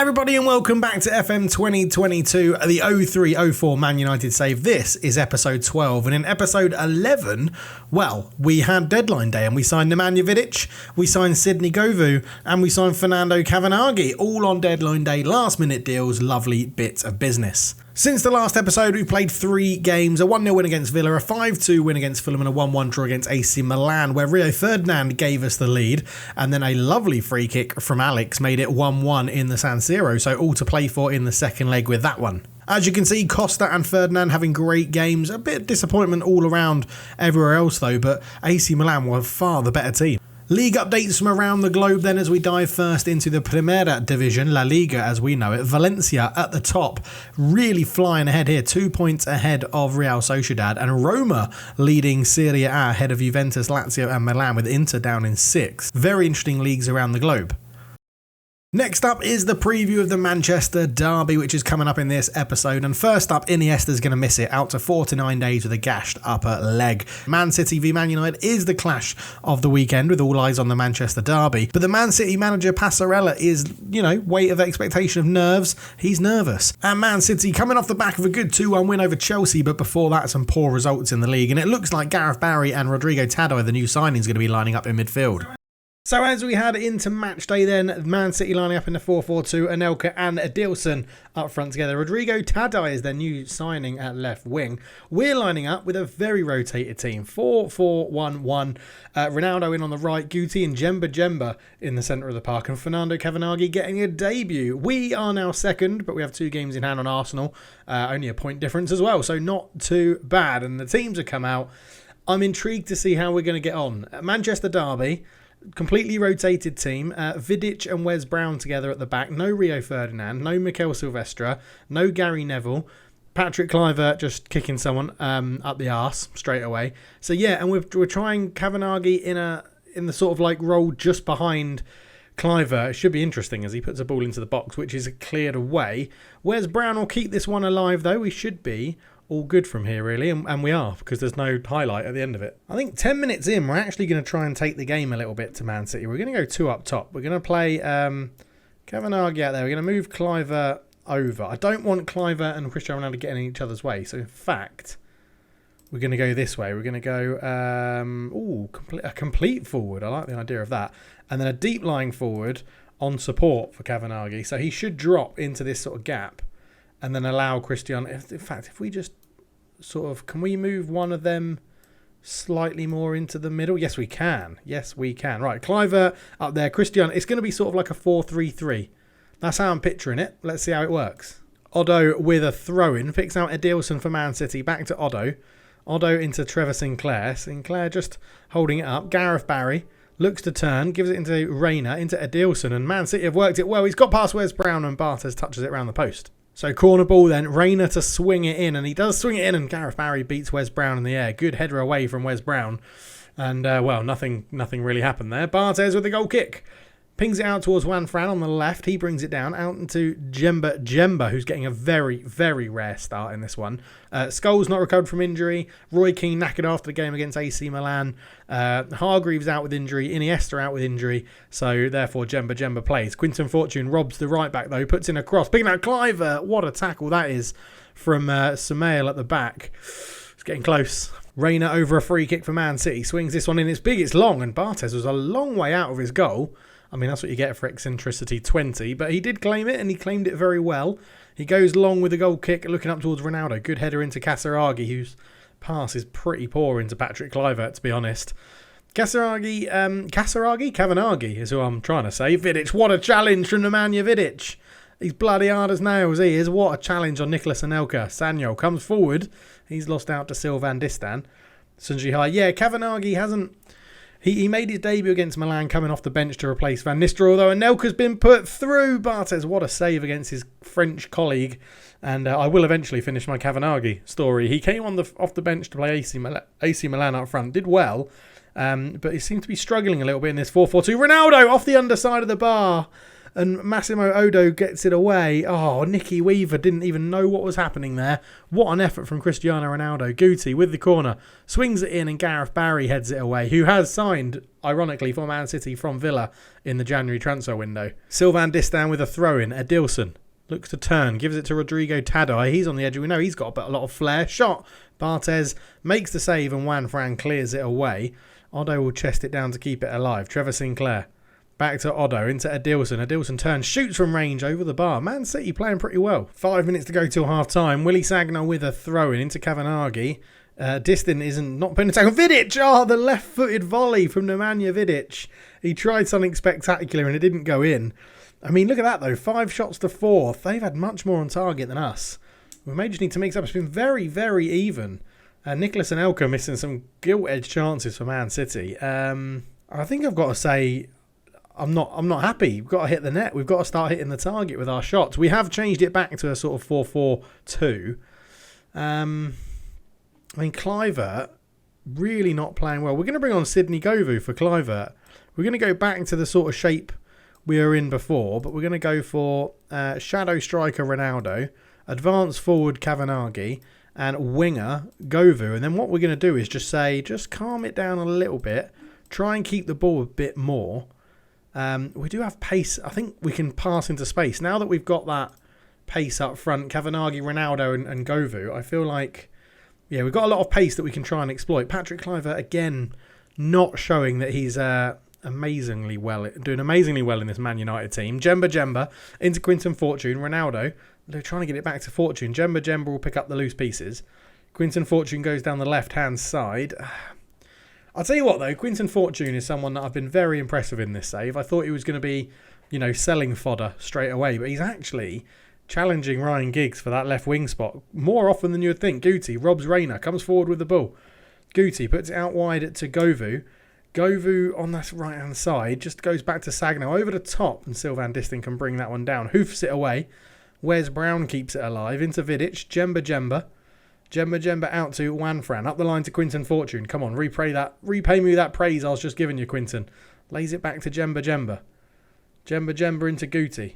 everybody and welcome back to FM 2022, the 03-04 Man United save. This is episode 12 and in episode 11, well, we had deadline day and we signed Nemanja Vidic, we signed Sidney Govou and we signed Fernando Cavanaghi, all on deadline day, last minute deals, lovely bit of business. Since the last episode, we've played 3 games, a 1-0 win against Villa, a 5-2 win against Fulham and a 1-1 draw against AC Milan, where Rio Ferdinand gave us the lead, and then a lovely free kick from Alex made it 1-1 in the San Siro, so all to play for in the second leg with that one. As you can see, Costa and Ferdinand having great games, a bit of disappointment all around everywhere else though, but AC Milan were far the better team. League updates from around the globe then as we dive first into the Primera Division, La Liga as we know it. Valencia at the top, really flying ahead here, 2 points ahead of Real Sociedad, and Roma leading Serie A ahead of Juventus, Lazio and Milan, with Inter down in 6th. Very interesting leagues around the globe. Next up is the preview of the Manchester derby, which is coming up in this episode. And first up, Iniesta's going to miss it, out to 4 to 9 days with a gashed upper leg. Man City v Man United is the clash of the weekend, with all eyes on the Manchester derby. But the Man City manager, Passarella, is, weight of expectation of nerves. He's nervous. And Man City coming off the back of a good 2-1 win over Chelsea, but before that, some poor results in the league. And it looks like Gareth Barry and Rodrigo Tadoi, the new signings, going to be lining up in midfield. So as we head into match day then, Man City lining up in the 4-4-2, Anelka and Adilson up front together. Rodrigo Tadoi is their new signing at left wing. We're lining up with a very rotated team, 4-4-1-1. Ronaldo in on the right, Guti and Jemba in the centre of the park, and Fernando Cavanaghi getting a debut. We are now second, but we have 2 games in hand on Arsenal, only a point difference as well, so not too bad. And the teams have come out. I'm intrigued to see how we're going to get on. Manchester derby, completely rotated team. Vidic and Wes Brown together at the back. No Rio Ferdinand. No Mikel Silvestre. No Gary Neville. Patrick Kluivert just kicking someone up the arse straight away. So yeah, and we're trying Cavanaghi in the sort of like role just behind Kluivert. It should be interesting as he puts a ball into the box, which is cleared away. Wes Brown will keep this one alive though. We should be all good from here really, and we are, because there's no highlight at the end of it. I think 10 minutes in, we're actually going to try and take the game a little bit to Man City. We're going to go 2 up top. We're going to play Cavanaghi out there. We're going to move Kluivert over. I don't want Kluivert and Cristiano Ronaldo getting in each other's way, so in fact, we're going to go this way. We're going to go a complete forward. I like the idea of that. And then a deep lying forward on support for Cavanaghi. So he should drop into this sort of gap and then allow Cristiano. In fact, if we just sort of, can we move one of them slightly more into the middle? Yes, we can. Yes, we can. Right, Kluivert up there. Cristiano, it's going to be sort of like a 4-3-3. That's how I'm picturing it. Let's see how it works. Oddo with a throw-in. Picks out Adilson for Man City. Back to Oddo. Oddo into Trevor Sinclair. Sinclair just holding it up. Gareth Barry looks to turn. Gives it into Reina. Into Adilson. And Man City have worked it well. He's got past Wes Brown and Bartes touches it around the post. So corner ball then, Reina to swing it in, and he does swing it in, and Gareth Barry beats Wes Brown in the air. Good header away from Wes Brown, and nothing really happened there. Bartes with the goal kick. Pings it out towards Juan Fran on the left. He brings it down out into Jemba, who's getting a very, very rare start in this one. Scholes not recovered from injury. Roy Keane knackered after the game against AC Milan. Hargreaves out with injury. Iniesta out with injury. So therefore Jemba plays. Quinton Fortune robs the right back though. Puts in a cross. Picking out Kluivert. What a tackle that is from Samail at the back. It's getting close. Reina over a free kick for Man City. Swings this one in. It's big, it's long. And Bartes was a long way out of his goal. I mean, that's what you get for eccentricity 20, but he did claim it, and he claimed it very well. He goes long with the goal kick, looking up towards Ronaldo. Good header into Casaraghi, whose pass is pretty poor into Patrick Kluivert, to be honest. Cavanaghi is who I'm trying to say. Vidic, what a challenge from Nemanja Vidic. He's bloody hard as nails, he is. What a challenge on Nicolas Anelka. Sanyo comes forward. He's lost out to Sylvain Distin. Sunji Hai. Yeah, Cavanaghi hasn't... He made his debut against Milan coming off the bench to replace Van Nistelrooy, although Anelka's been put through. Bartes, what a save against his French colleague. And I will eventually finish my Cavanaghi story. He came off the bench to play AC Milan up front, did well, but he seemed to be struggling a little bit in this 4-4-2. Ronaldo off the underside of the bar. and Massimo Odo gets it away. Oh, Nicky Weaver didn't even know what was happening there. What an effort from Cristiano Ronaldo. Guti with the corner, swings it in, and Gareth Barry heads it away, who has signed, ironically, for Man City from Villa in the January transfer window. Sylvain Distin with a throw-in. Adilson looks to turn, gives it to Rodrigo Tadai. He's on the edge. We know he's got a lot of flair. Shot. Barthez makes the save and Juan Fran clears it away. Odo will chest it down to keep it alive. Trevor Sinclair. Back to Odo, into Adilson. Adilson turns, shoots from range over the bar. Man City playing pretty well. 5 minutes to go till half-time. Willie Sagna with a throw-in into Kavanaghi. Distin isn't not putting a tackle. Vidic! Oh, the left-footed volley from Nemanja Vidic. He tried something spectacular and it didn't go in. I mean, look at that, though. 5 shots to 4. They've had much more on target than us. We may just need to mix up. It's been very, very even. Nicholas and Elka missing some gilt-edged chances for Man City. I think I've got to say, I'm not happy. We've got to hit the net. We've got to start hitting the target with our shots. We have changed it back to a sort of 4-4-2. I mean, Kluivert really not playing well. We're going to bring on Sidney Govou for Kluivert. We're going to go back to the sort of shape we were in before, but we're going to go for shadow striker Ronaldo, advance forward Kavanaghi, and winger Govou. And then what we're going to do is just calm it down a little bit, try and keep the ball a bit more. We do have pace. I think we can pass into space. Now that we've got that pace up front, Kavanaghi, Ronaldo and Govou, I feel like, yeah, we've got a lot of pace that we can try and exploit. Patrick Kluivert, again, not showing that he's doing amazingly well in this Man United team. Jemba into Quinton Fortune. Ronaldo, they're trying to get it back to Fortune. Jemba will pick up the loose pieces. Quinton Fortune goes down the left-hand side. I'll tell you what, though, Quinton Fortune is someone that I've been very impressed with in this save. I thought he was going to be, selling fodder straight away, but he's actually challenging Ryan Giggs for that left wing spot more often than you would think. Guti robs Reina, comes forward with the ball. Guti puts it out wide to Govou. Govou on that right-hand side just goes back to Sagno over the top, and Sylvain Distin can bring that one down. Hoofs it away. Wes Brown keeps it alive. Into Vidic. Jemba out to Juan Fran. Up the line to Quinton Fortune. Come on, repay me that praise I was just giving you, Quinton. Lays it back to Jemba. Jemba into Guti.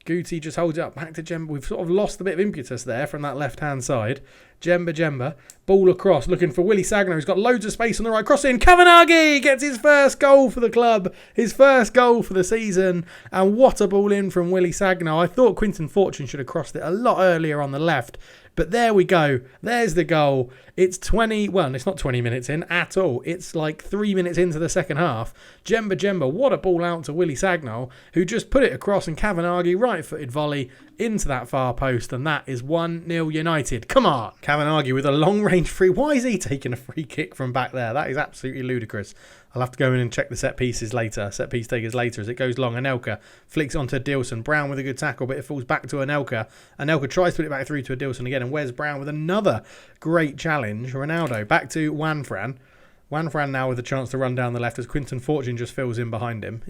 Guti just holds it up. Back to Jemba. We've sort of lost a bit of impetus there from that left-hand side. Jemba. Ball across. Looking for Willie Sagno. He's got loads of space on the right. Cross in. Kavanaghi gets his first goal for the club. His first goal for the season. And what a ball in from Willie Sagno. I thought Quinton Fortune should have crossed it a lot earlier on the left. But there we go. There's the goal. It's it's not 20 minutes in at all. It's like 3 minutes into the second half. Jemba, what a ball out to Willie Sagno, who just put it across, and Kavanaghi, right-footed volley into that far post, and that is 1-0 United. Come on. Kavanaghi with a long-range free. Why is he taking a free kick from back there? That is absolutely ludicrous. I'll have to go in and check the set piece takers later as it goes long. Anelka flicks onto Adilson. Brown with a good tackle, but it falls back to Anelka. Anelka tries to put it back through to Adilson again, and Wes Brown with another great challenge. Ronaldo back to Juan Fran. Juan Fran now with a chance to run down the left as Quinton Fortune just fills in behind him.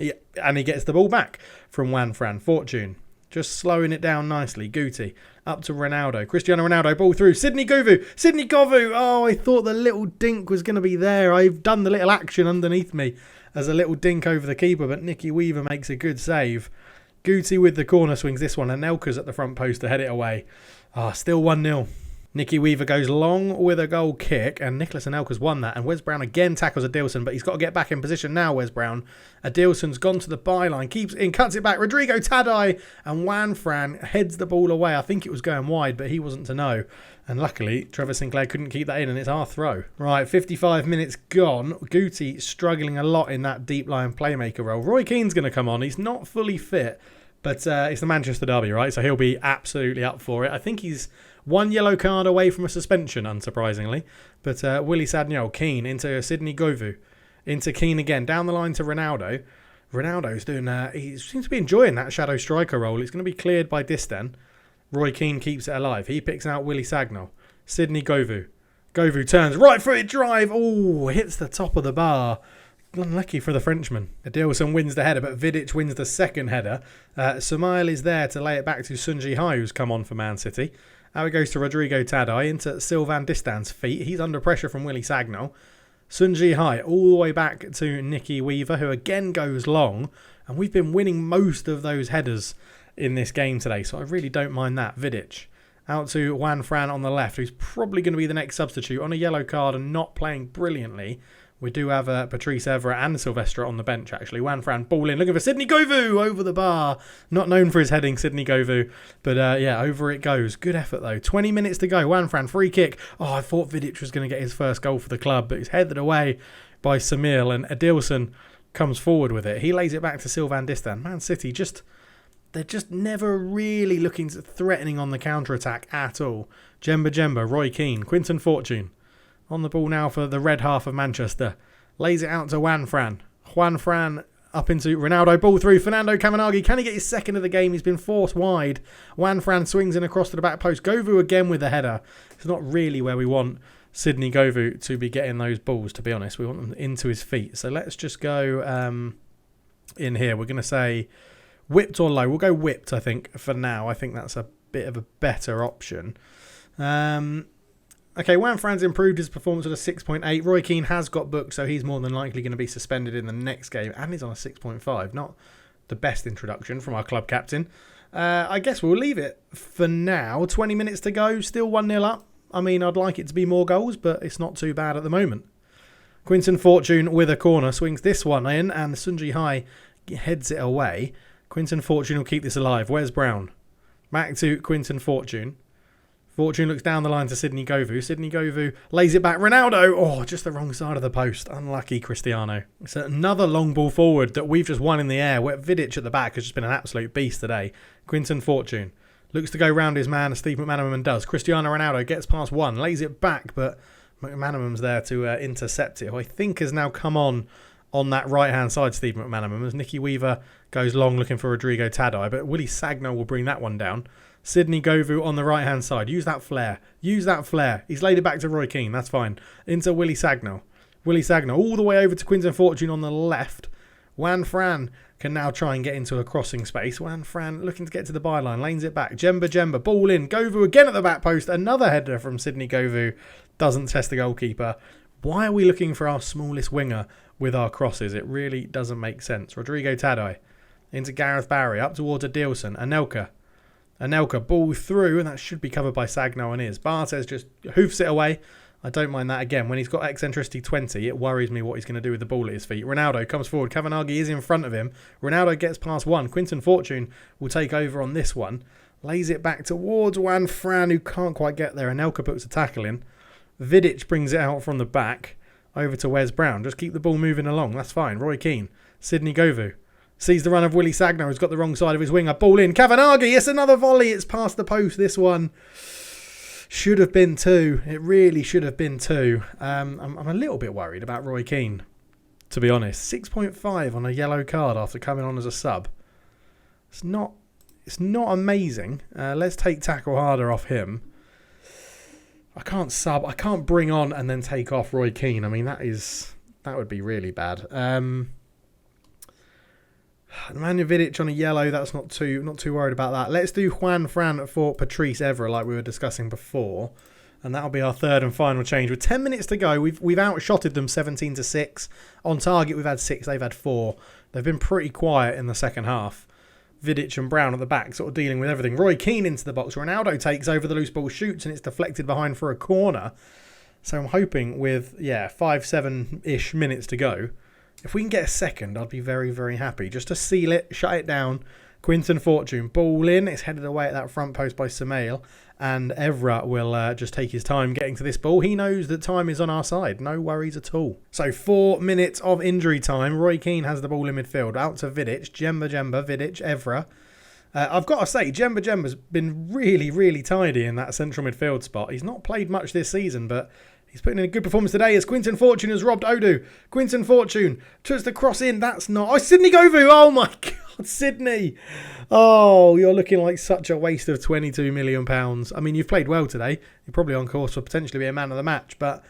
And he gets the ball back from Juan Fran. Fortune just slowing it down nicely. Guti up to Ronaldo. Cristiano Ronaldo, ball through. Sidney Govou. Oh, I thought the little dink was going to be there. I've done the little action underneath me as a little dink over the keeper, but Nicky Weaver makes a good save. Guti with the corner swings this one, and Nelka's at the front post to head it away. Still 1-0. Nicky Weaver goes long with a goal kick, and Nicholas Anelka's won that. And Wes Brown again tackles Adilson, but he's got to get back in position now, Wes Brown. Adilson's gone to the byline, keeps in, cuts it back. Rodrigo Tadai, and Juan Fran heads the ball away. I think it was going wide, but he wasn't to know. And luckily, Trevor Sinclair couldn't keep that in, and it's our throw. Right, 55 minutes gone. Guti struggling a lot in that deep line playmaker role. Roy Keane's going to come on. He's not fully fit, but it's the Manchester derby, right? So he'll be absolutely up for it. I think he's one yellow card away from a suspension, unsurprisingly. But Willie Sagnol, Keane into Sidney Govou, into Keane again, down the line to Ronaldo. Ronaldo's doing, he seems to be enjoying that shadow striker role. It's going to be cleared by Distin. Roy Keane keeps it alive. He picks out Willie Sagnol. Sidney Govou. Govou turns, right footed drive. Oh, hits the top of the bar. Unlucky for the Frenchman. Adilson wins the header, but Vidic wins the second header. Sumail is there to lay it back to Sunji Hai, who's come on for Man City. Now it goes to Rodrigo Tadai into Sylvain Distin's feet. He's under pressure from Willie Sagnol. Sunji Hai all the way back to Nicky Weaver, who again goes long. And we've been winning most of those headers in this game today, so I really don't mind that. Vidic out to Juan Fran on the left, who's probably going to be the next substitute on a yellow card and not playing brilliantly. We do have Patrice Evra and Silvestre on the bench, actually. Juan Fran, ball in, looking for Sidney Govou over the bar. Not known for his heading, Sidney Govou. But over it goes. Good effort, though. 20 minutes to go. Juan Fran, free kick. Oh, I thought Vidic was going to get his first goal for the club, but he's headed away by Samir, and Adilson comes forward with it. He lays it back to Sylvain Distin. Man City, they're just never really looking threatening on the counter-attack at all. Jemba, Roy Keane, Quinton Fortune. On the ball now for the red half of Manchester. Lays it out to Juan Fran. Juan Fran up into Ronaldo. Ball through. Fernando Cavanaghi. Can he get his second of the game? He's been forced wide. Juan Fran swings in across to the back post. Govou again with the header. It's not really where we want Sidney Govou to be getting those balls, to be honest. We want them into his feet. So let's just go in here. We're going to say whipped or low. We'll go whipped, I think, for now. I think that's a bit of a better option. Okay, Juan Fran's improved his performance at a 6.8. Roy Keane has got booked, so he's more than likely going to be suspended in the next game. And he's on a 6.5. Not the best introduction from our club captain. I guess we'll leave it for now. 20 minutes to go. Still 1-0 up. I mean, I'd like it to be more goals, but it's not too bad at the moment. Quinton Fortune with a corner. Swings this one in, and Sunji Hai heads it away. Quinton Fortune will keep this alive. Where's Brown? Back to Quinton Fortune. Fortune looks down the line to Sidney Govou. Sidney Govou lays it back. Ronaldo! Oh, just the wrong side of the post. Unlucky Cristiano. It's another long ball forward that we've just won in the air. Where Vidic at the back has just been an absolute beast today. Quinton Fortune looks to go round his man, as Steve McManaman and does. Cristiano Ronaldo gets past one, lays it back, but McManaman's there to intercept it, who I think has now come on that right-hand side, Steve McManaman, as Nicky Weaver goes long looking for Rodrigo Tadei, but Willie Sagno will bring that one down. Sidney Govou on the right-hand side. Use that flair. He's laid it back to Roy Keane. That's fine. Into Willie Sagno. Willie Sagno all the way over to Quinton Fortune on the left. Juan Fran can now try and get into a crossing space. Juan Fran looking to get to the byline. Lanes it back. Jemba. Ball in. Govou again at the back post. Another header from Sidney Govou. Doesn't test the goalkeeper. Why are we looking for our smallest winger with our crosses? It really doesn't make sense. Rodrigo Tadei into Gareth Barry. Up towards Adilson. Anelka, ball through, and that should be covered by Sagno and is. Barthez just hoofs it away. I don't mind that again. When he's got eccentricity 20, it worries me what he's going to do with the ball at his feet. Ronaldo comes forward. Cavanaghi is in front of him. Ronaldo gets past one. Quinton Fortune will take over on this one. Lays it back towards Juan Fran, who can't quite get there. Anelka puts a tackle in. Vidic brings it out from the back over to Wes Brown. Just keep the ball moving along. That's fine. Roy Keane. Sidney Govou. Sees the run of Willie Sagno, who's got the wrong side of his winger. Ball in. Cavanaghi. It's another volley. It's past the post. This one should have been two. It really should have been two. I'm a little bit worried about Roy Keane, to be honest. 6.5 on a yellow card after coming on as a sub. It's not amazing. Let's take tackle harder off him. I can't bring on and then take off Roy Keane. I mean, that would be really bad. Man Utd on a yellow, that's not too worried about that. Let's do Juan Fran for Patrice Evra like we were discussing before. And that'll be our third and final change. With 10 minutes to go, we've outshotted them 17-6. On target, we've had 6, they've had 4. They've been pretty quiet in the second half. Vidic and Brown at the back, sort of dealing with everything. Roy Keane into the box. Ronaldo takes over the loose ball, shoots, and it's deflected behind for a corner. So I'm hoping with, 5-7-ish minutes to go, if we can get a second, I'd be very, very happy. Just to seal it, shut it down. Quinton Fortune, ball in. It's headed away at that front post by Samail. And Evra will just take his time getting to this ball. He knows that time is on our side. No worries at all. So 4 minutes of injury time. Roy Keane has the ball in midfield. Out to Vidic. Jemba, Vidic, Evra. I've got to say, Jemba's been really, really tidy in that central midfield spot. He's not played much this season, but he's putting in a good performance today as Quinton Fortune has robbed Odu. Quinton Fortune tries to cross in. That's not... Oh, Sidney Govou! Oh, my God, Sidney! Oh, you're looking like such a waste of £22 million. I mean, you've played well today. You're probably on course for potentially be a man of the match, but...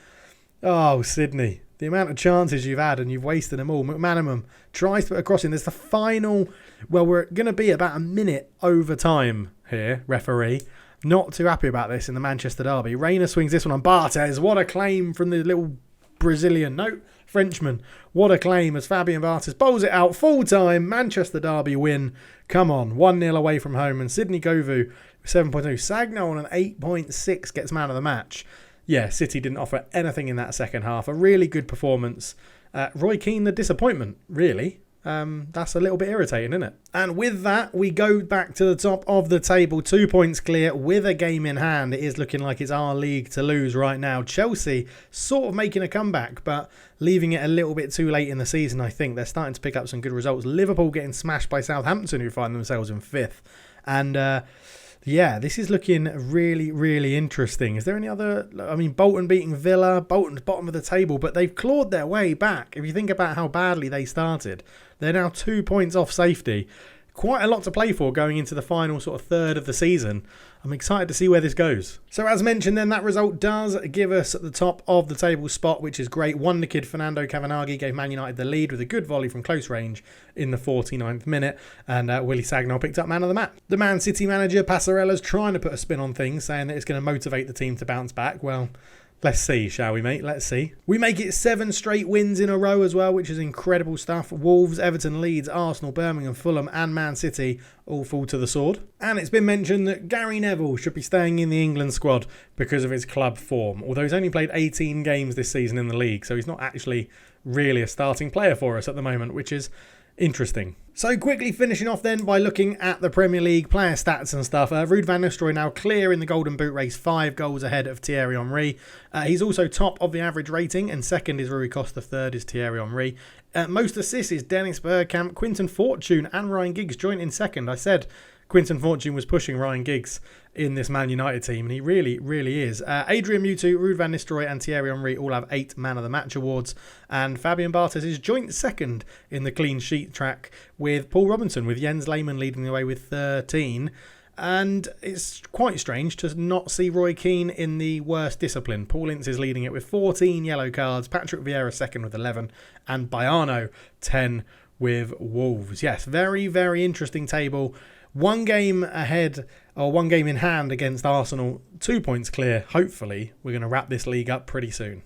Oh, Sidney. The amount of chances you've had and you've wasted them all. McManaman tries to put a cross in. There's the final... Well, we're going to be about a minute over time here, referee. Not too happy about this in the Manchester derby. Reina swings this one on Barthez. What a claim from the little Brazilian. No, Frenchman. What a claim as Fabian Barthez bowls it out full time. Manchester derby win. Come on, 1-0 away from home. And Sydney Govou 7.2. Sagno on an 8.6 gets man of the match. Yeah, City didn't offer anything in that second half. A really good performance. Roy Keane, the disappointment, really. That's a little bit irritating, isn't it? And with that, we go back to the top of the table, 2 points clear with a game in hand. It is looking like it's our league to lose right now. Chelsea sort of making a comeback, but leaving it a little bit too late in the season, I think. They're starting to pick up some good results. Liverpool getting smashed by Southampton, who find themselves in 5th. And yeah, this is looking really, really interesting. Is there any other... I mean, Bolton beating Villa. Bolton's bottom of the table, but they've clawed their way back. If you think about how badly they started, they're now 2 points off safety. Quite a lot to play for going into the final sort of third of the season. I'm excited to see where this goes. So as mentioned then, that result does give us at the top of the table spot, which is great. Wonder Kid Fernando Cavanaghi gave Man United the lead with a good volley from close range in the 49th minute. And Willie Sagnol picked up man of the match. The Man City manager, Passarella's trying to put a spin on things, saying that it's going to motivate the team to bounce back. Well, let's see, shall we, mate? Let's see. We make it 7 straight wins in a row as well, which is incredible stuff. Wolves, Everton, Leeds, Arsenal, Birmingham, Fulham and Man City all fall to the sword. And it's been mentioned that Gary Neville should be staying in the England squad because of his club form. Although he's only played 18 games this season in the league, so he's not actually really a starting player for us at the moment, which is interesting. So quickly finishing off then by looking at the Premier League player stats and stuff. Ruud van Nistelrooy now clear in the Golden Boot race, 5 goals ahead of Thierry Henry. He's also top of the average rating, and second is Rui Costa, third is Thierry Henry. Most assists is Dennis Bergkamp, Quinton Fortune and Ryan Giggs joint in second. I said Quinton Fortune was pushing Ryan Giggs in this Man United team, and he really, really is. Adrian Mutu, Ruud van Nistelrooy and Thierry Henry all have 8 Man of the Match awards, and Fabian Barthez is joint second in the clean sheet track with Paul Robinson, with Jens Lehmann leading the way with 13. And it's quite strange to not see Roy Keane in the worst discipline. Paul Ince is leading it with 14 yellow cards, Patrick Vieira second with 11, and Baiano 10 with Wolves. Yes, very, very interesting table. 1 game ahead, or 1 game in hand against Arsenal, 2 points clear. Hopefully, we're going to wrap this league up pretty soon.